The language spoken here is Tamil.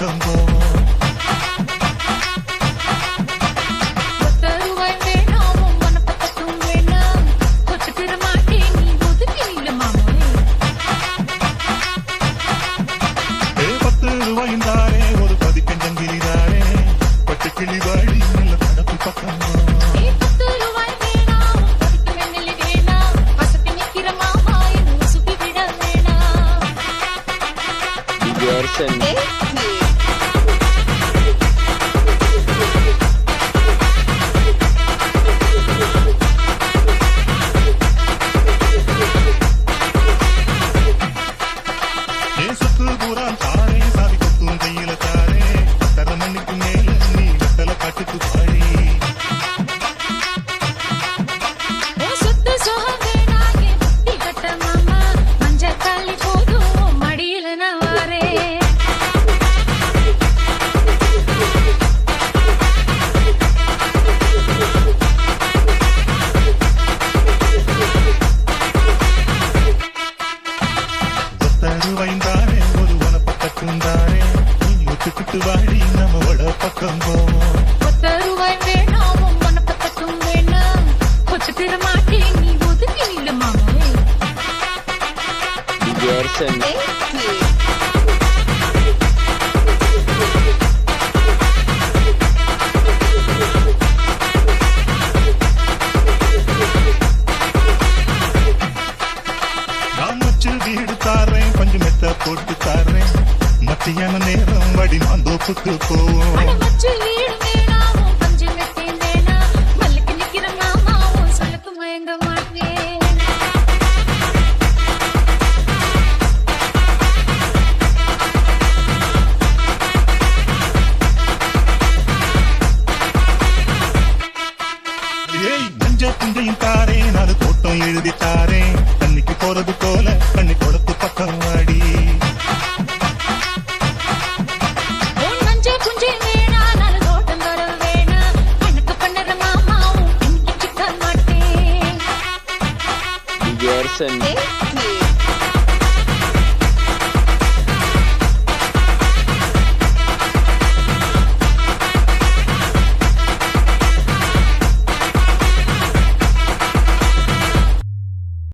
பக்கம் போவோம். ரூபாய்ந்தாரே ஒரு பதிக்கஞ்சங்கிலிதாரே பட்டு கிளி வாழி நல்ல படப்பு பக்கம் வைந்தாரே ஒரு வனப்பக்கத்துந்தாரே ஒத்துக்கிட்டு வாழி நம்மோட பக்கம் போவோம். ரூபாய் வேணாம் வனப்பக்கத்தும் வேணாம் ஒத்துக்கிற மாட்டேன் நீ ஒதுக்கி நில்லு மாமே. வீடு தாரேன் கொஞ்சம் மெத்த போட்டு தாரேன் மத்தியான நேரம் வடி மாந்தோப்புக்கு போவோம். மஞ்ச புஞ்சையும் தாரேன் அது தோட்டம் எழுதி தாரேன் தண்ணிக்கு போறது போல கண்ணி கொடுத்து பக்கம் வாடி. மாட்டேன்